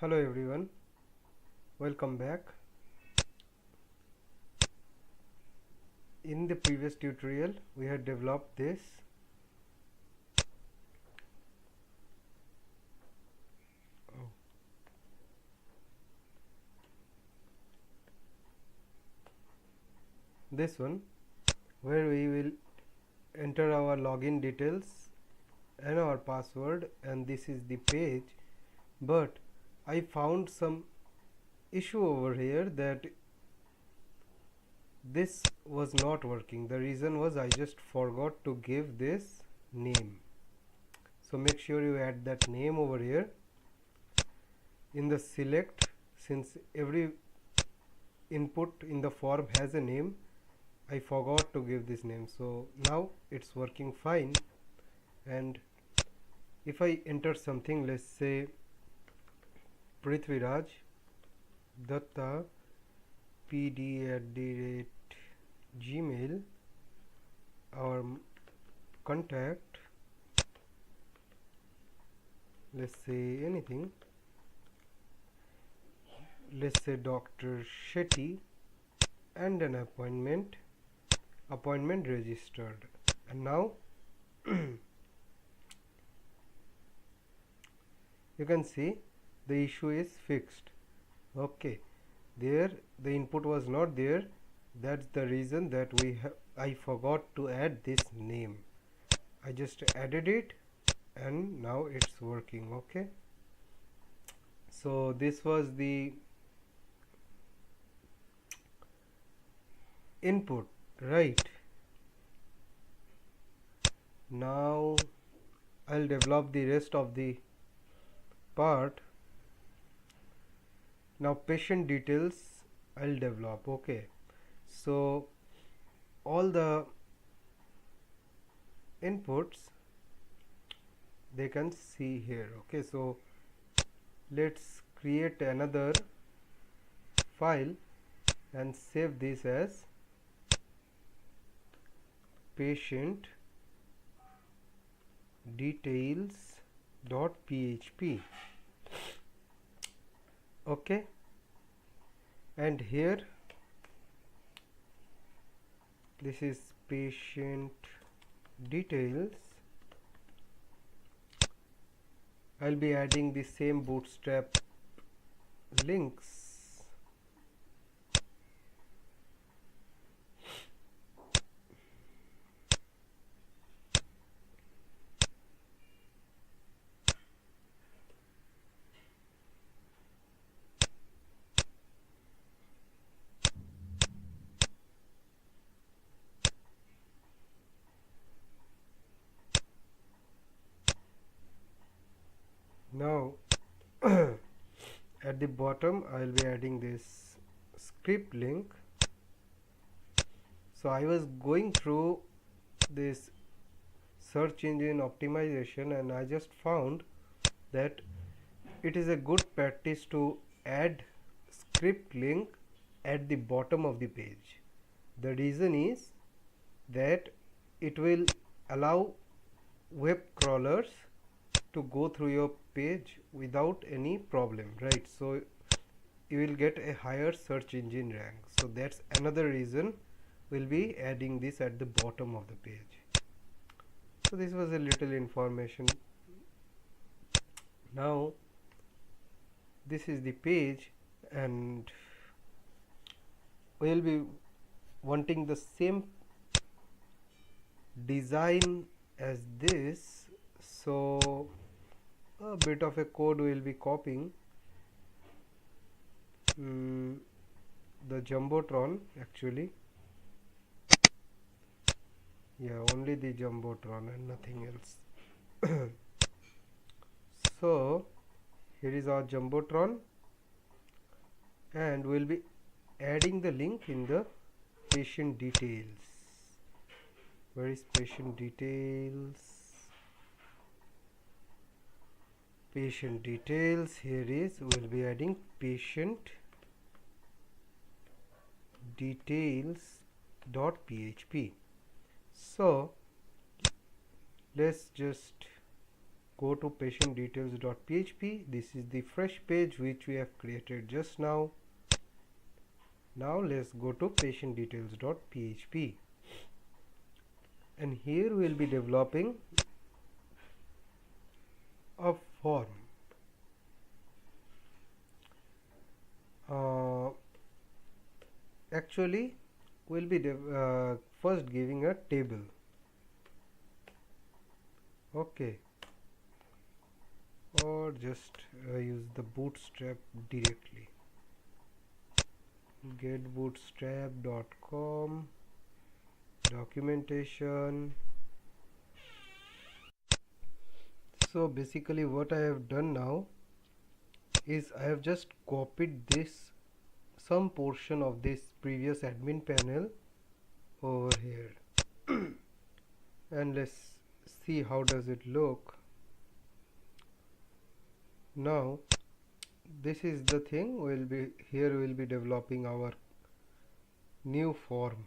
Hello everyone, welcome back. In the previous tutorial we had developed this one where we will enter our login details and our password, and this is the page. But I found some issue over here that this was not working. The reason was I just forgot to give this name. So make sure you add that name over here in the select. Since every input in the form has a name, I forgot to give this name. So now it's working fine. And if I enter something, let's say Prithviraj Datta pd@gmail, our contact, let's say anything, let's say Dr. Shetty, and an appointment registered. And now you can see the issue is fixed. Okay, there the input was not there. That's the reason that I forgot to add this name. I just added it and now it's working. Okay, so this was the input, right? Now I'll develop the rest of the part. Now patient details I'll develop. Okay, so all the inputs they can see here. Okay, so let's create another file and save this as patient details.php. okay, and here this is patient details. I'll be adding the same bootstrap links. Now at the bottom I will be adding this script link. So I was going through this search engine optimization and I just found that it is a good practice to add script link at the bottom of the page. The reason is that it will allow web crawlers to go through your page without any problem, right? So you will get a higher search engine rank. So that's another reason we'll be adding this at the bottom of the page. So this was a little information. Now this is the page and we'll be wanting the same design as this. So a bit of a code will be copying the Jumbotron, actually. Yeah, only the Jumbotron and nothing else. So here is our Jumbotron and we'll be adding the link in the patient details. Where is patient details? Patient details, here is, we'll be adding patient details.php. So let's just go to patientdetails.php. This is the fresh page which we have created just now. Now let's go to patientdetails.php, and here we will be developing a form. Actually we'll be first giving a table. Okay, or just use the bootstrap directly. Get bootstrap.com, documentation. So basically what I have done now is I have just copied this some portion of this previous admin panel over here and let's see how does it look. Now this is the thing, we'll be developing our new form.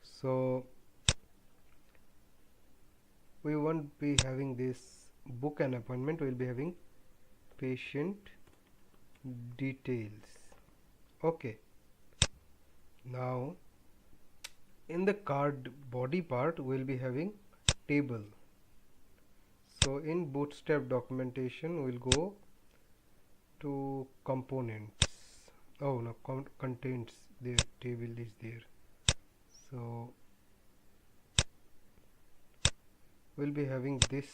So we won't be having this book an appointment, we'll be having patient details. Okay, now in the card body part we'll be having table. So in bootstrap documentation we'll go to components. Oh no, contents, there table is there. So we'll be having this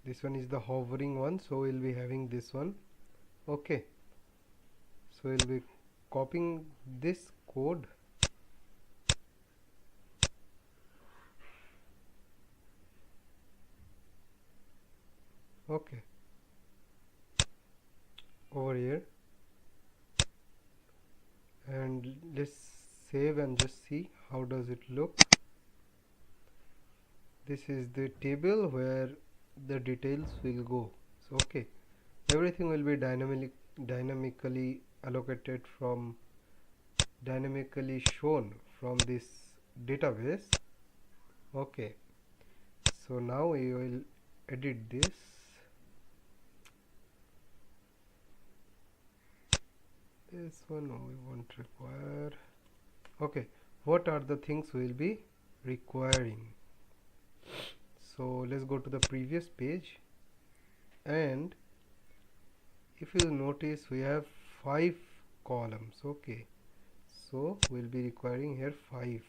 this one is the hovering one, so we'll be having this one. Okay, so we'll be copying this code okay over here, and let's save and just see how does it look. This is the table where the details will go. So okay, everything will be dynamically allocated from dynamically shown from this database. Okay, so now we will edit this. This one we won't require. Okay, what are the things we will be requiring? So let's go to the previous page, and if you notice we have 5 columns. Okay, so we'll be requiring here 5.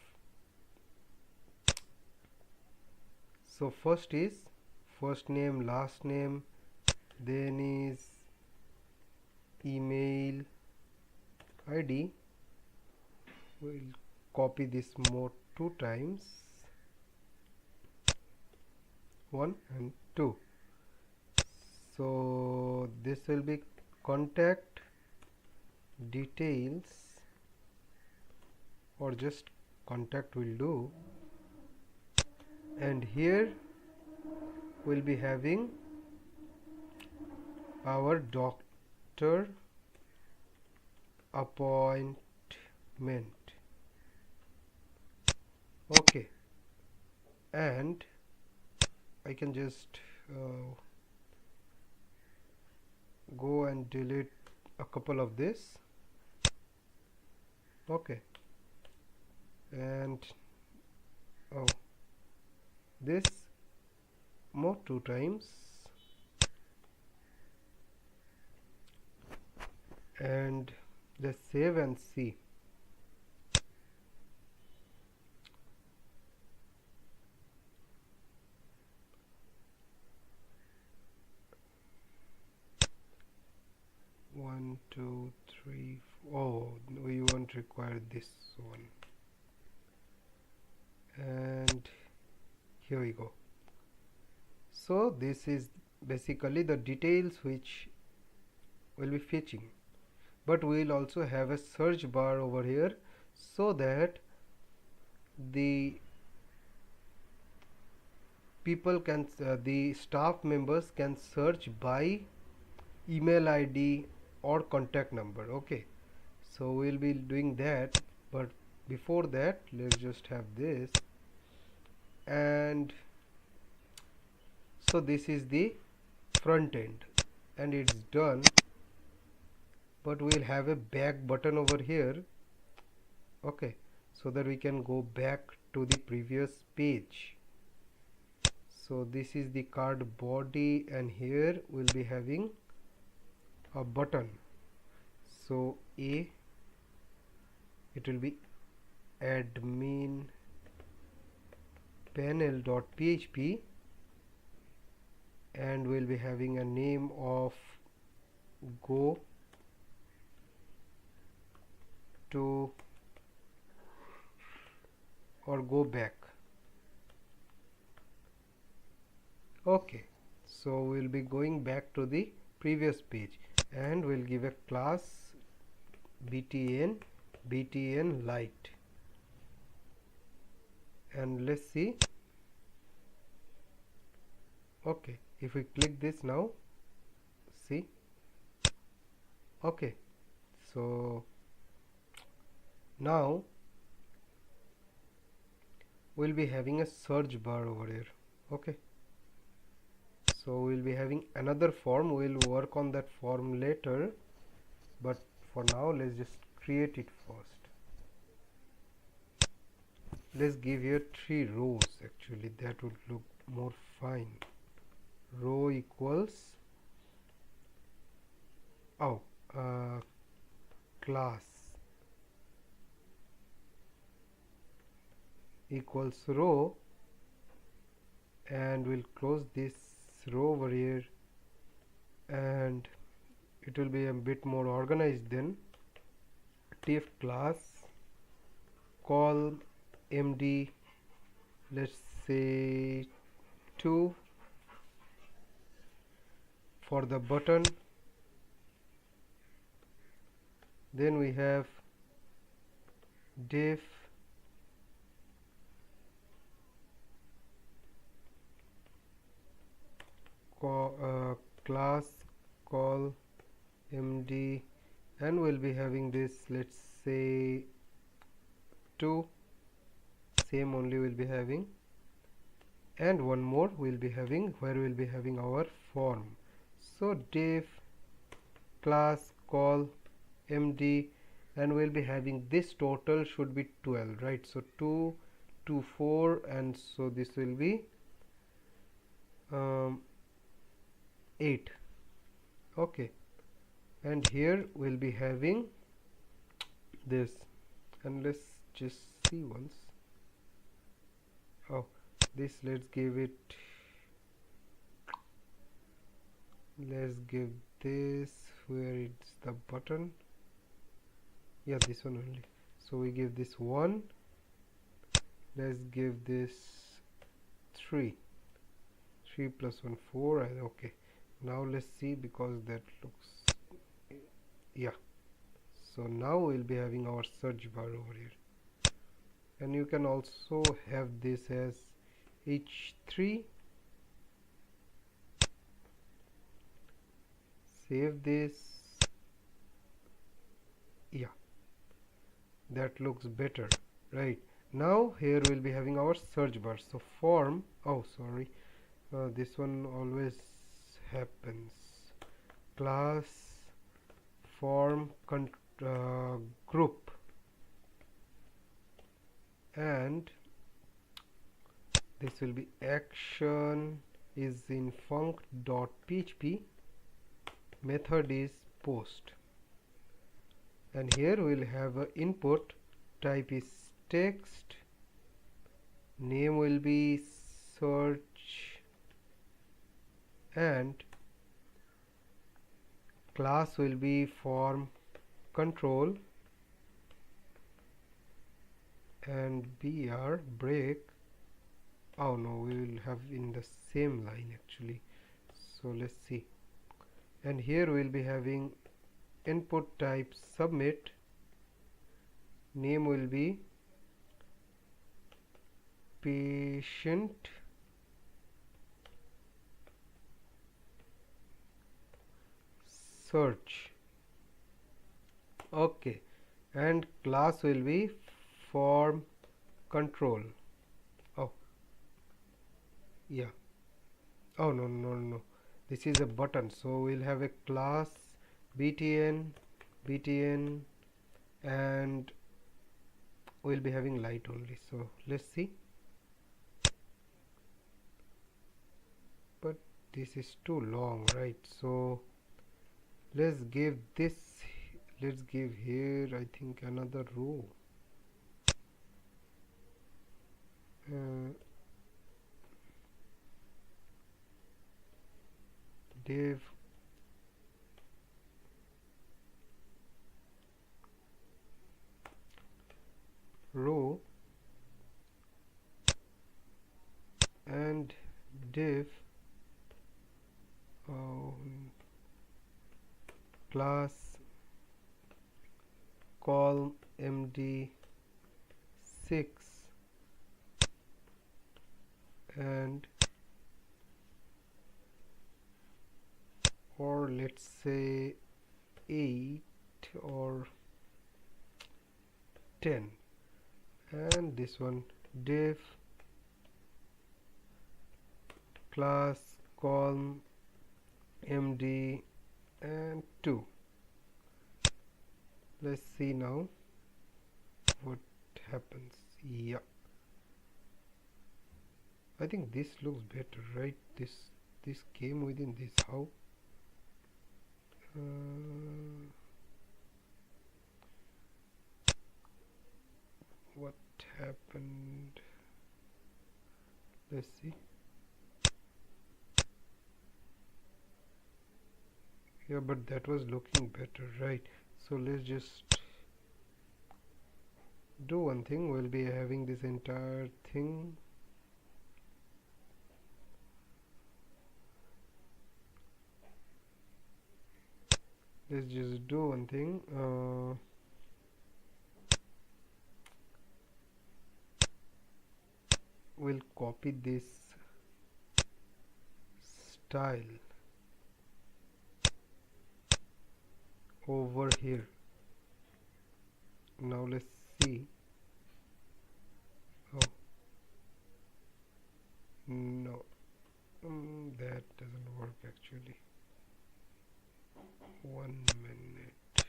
So first is first name, last name, then is email ID. We'll copy this more 2 times, 1 and 2. So this will be contact details, or just contact will do, and here we'll be having our doctor appointment. Okay, and I can just go and delete a couple of this. Okay, and this more 2 times, and let's save and see. One, two, three, oh, we won't require this one, and here we go. So this is basically the details which will be fetching, but we will also have a search bar over here so that the people can the staff members can search by email ID or contact number. Okay, so we'll be doing that, but before that let's just have this. And so this is the front end and it's done, but we'll have a back button over here. Okay, so that we can go back to the previous page. So this is the card body, and here we'll be having a button. So it will be admin panel.php, and we'll be having a name of go to or go back. Okay, so we'll be going back to the previous page, and we'll give a class btn light, and let's see. Okay, if we click this now, see. Okay, so now we'll be having a search bar over here. Okay, so we'll be having another form. We'll work on that form later, but for now let's just create it first. Let's give here 3 rows. Actually that would look more fine. Row equals class equals row, and we'll close this row over here, and it will be a bit more organized then. Tf class call md, let's say 2 for the button. Then we have diff class call md, and we'll be having this, let's say 2, same only we'll be having, and one more we'll be having where we'll be having our form. So diff class call md, and we'll be having this total should be 12, right? So 2 2 4, and so this will be 8. Okay, and here we'll be having this, and let's just see once. This, let's give this where it's the button. Yeah, this one only. So we give this 1, let's give this 3 plus 1 4, and okay, now let's see, because that looks, yeah. So now we'll be having our search bar over here, and you can also have this as h3. Save this. Yeah, that looks better, right? Now here we'll be having our search bar. So form, this one always happens. Class form group, and this will be action is in func.php, method is post, and here we'll have a input, type is text, name will be search, and class will be form control, and br break. Oh no, we will have in the same line actually. So let's see, and here we'll be having input type submit, name will be, patient search. Okay, and class will be form control. Oh yeah, oh no, this is a button, so we'll have a class btn, and we'll be having light only. So let's see, but this is too long, right? So let's give this, let's give here I think another row. Div row and div class column md6 and, or let's say 8 or 10, and this one div class column md and 2. Let's see now what happens. Yeah, I think this looks better, right? This came within this. How what happened? Let's see. Yeah, but that was looking better, right? So let's just do one thing. We'll be having this entire thing. Let's just do one thing. We'll copy this style over here. Now let's see. Oh no, that doesn't work actually. 1 minute.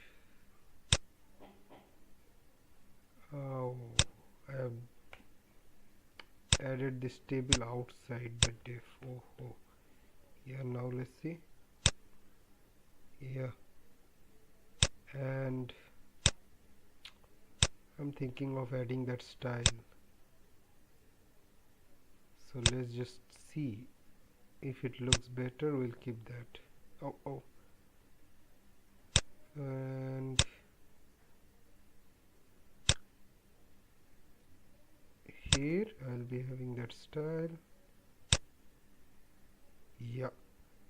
Oh, I have added this table outside the div. Oh yeah, now let's see. Yeah, and I'm thinking of adding that style, so let's just see if it looks better. We'll keep that. Oh, and here I'll be having that style. Yeah,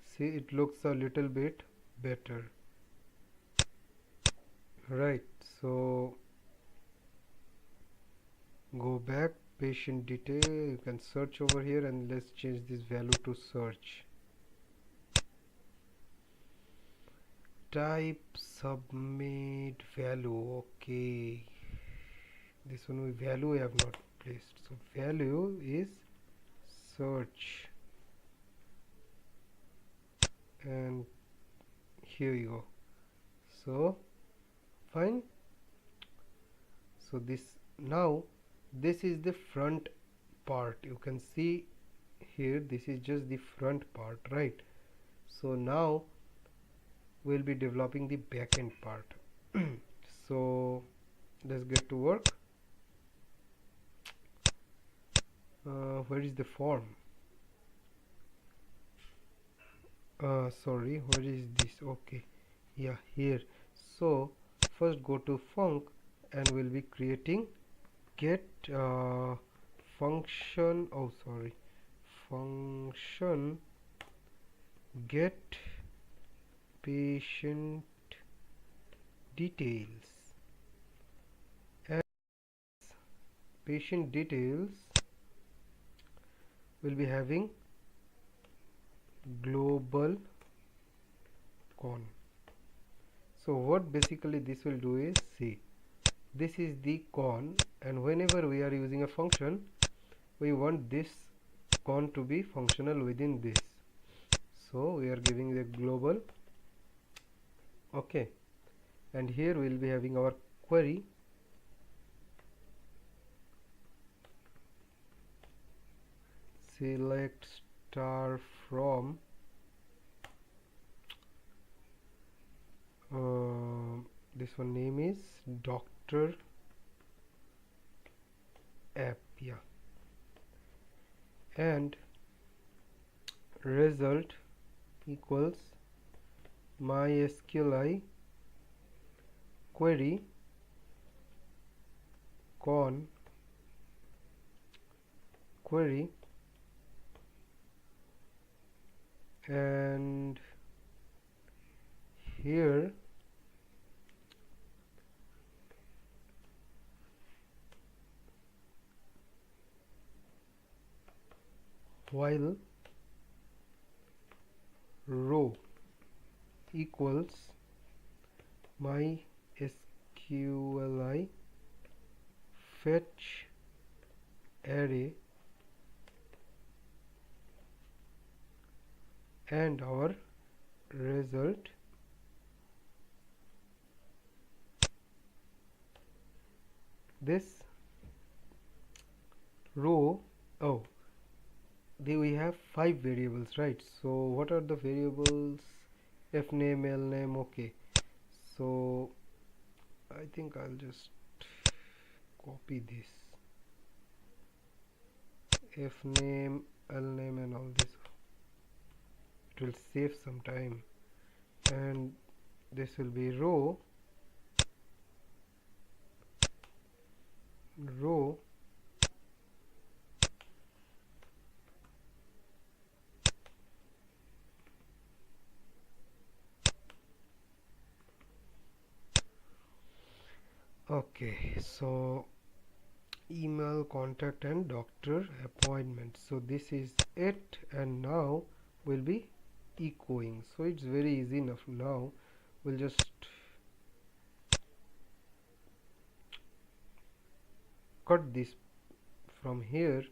see, it looks a little bit better, right? So go back, patient detail, you can search over here, and let's change this value to search. Type submit value. Okay, this one with value I have not placed, so value is search, and here you go. So fine. So this, now this is the front part. You can see here, this is just the front part, right? So now we'll be developing the backend part. So let's get to work. Where is the form? Sorry, where is this? Okay, yeah, here. So first go to func, and we'll be creating get function. Oh sorry, function get patient details, and patient details will be having global con. So what basically this will do is, see, this is the con, and whenever we are using a function, we want this con to be functional within this. So we are giving the global, okay, and here we will be having our query. Select star from this one name is doctor app, yeah, and result equals mysqli query con query, and here while row equals mysqli fetch array, and our result this row, oh, we have 5 variables, right? So what are the variables? Fname, lname, okay. So I think I'll just copy this fname, lname and all this. It will save some time, and this will be row okay. So email, contact and doctor appointment. So this is it, and now we'll be echoing. So it's very easy enough. Now we'll just cut this from here,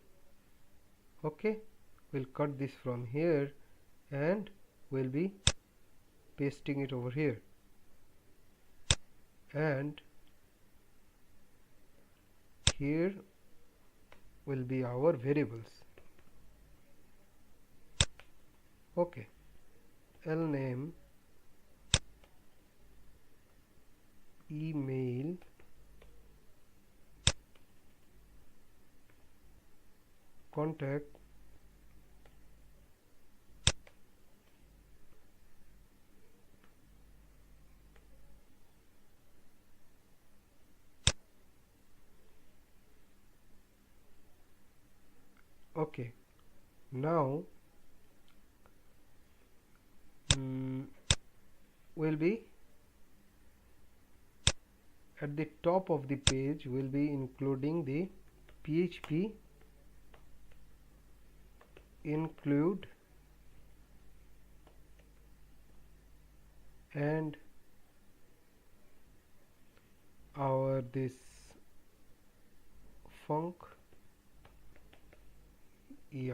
okay, we'll cut this from here and we'll be pasting it over here, and here will be our variables, okay. Lname, email, contact, okay. Now will be at the top of the page, will be including the PHP include and our this func, yeah,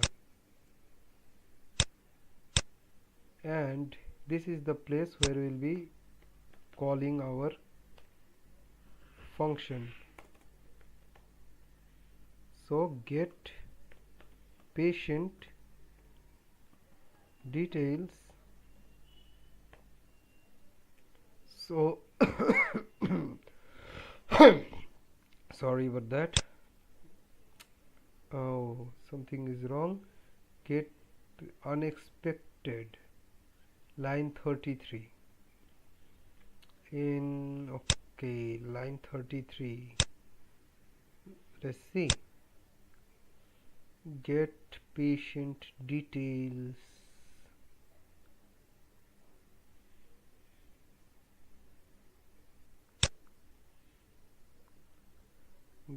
and this is the place where we will be calling our function. So get patient details. So sorry about that. Oh, something is wrong. Get unexpected, line 33 in, okay, line 33. Let's see. Get patient details.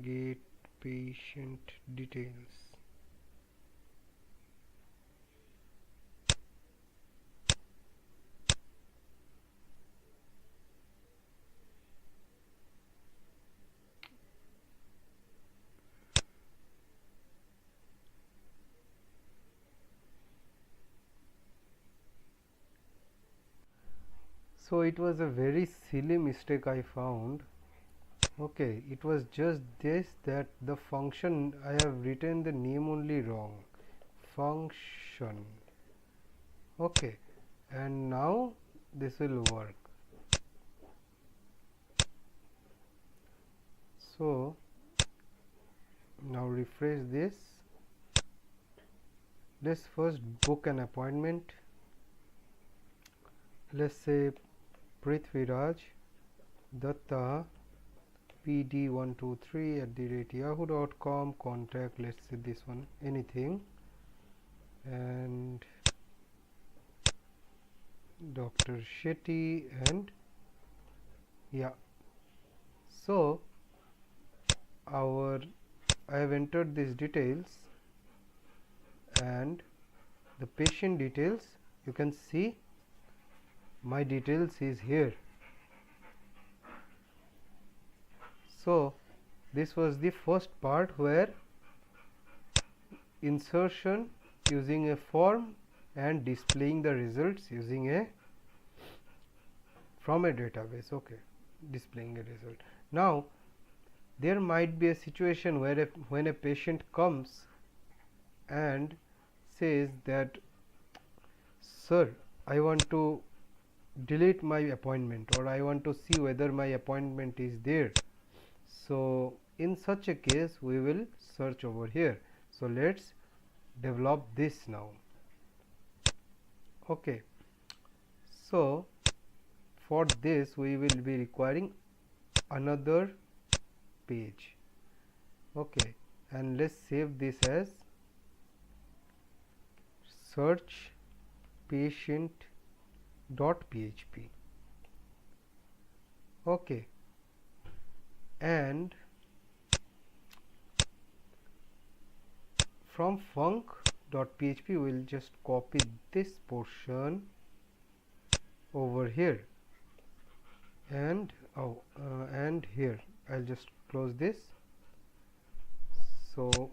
Get patient details. So it was a very silly mistake I found. Okay, it was just this, that the function I have written the name only wrong. Function. Okay, and now this will work. So now refresh this. Let's first book an appointment. Let's say Prithviraj Datta pd123@yahoo.com. contact, let's say this one, anything, and Dr. Shetty, and yeah. So I have entered these details, and the patient details, you can see my details is here. So this was the first part, where insertion using a form and displaying the results using a from a database. Okay, displaying a result. Now there might be a situation where when a patient comes and says that, sir, I want to delete my appointment, or I want to see whether my appointment is there. So in such a case we will search over here. So let's develop this now. Okay, so for this we will be requiring another page. Okay, and let's save this as search patient.php. Okay, and from func.php we will just copy this portion over here, and and here I'll just close this. So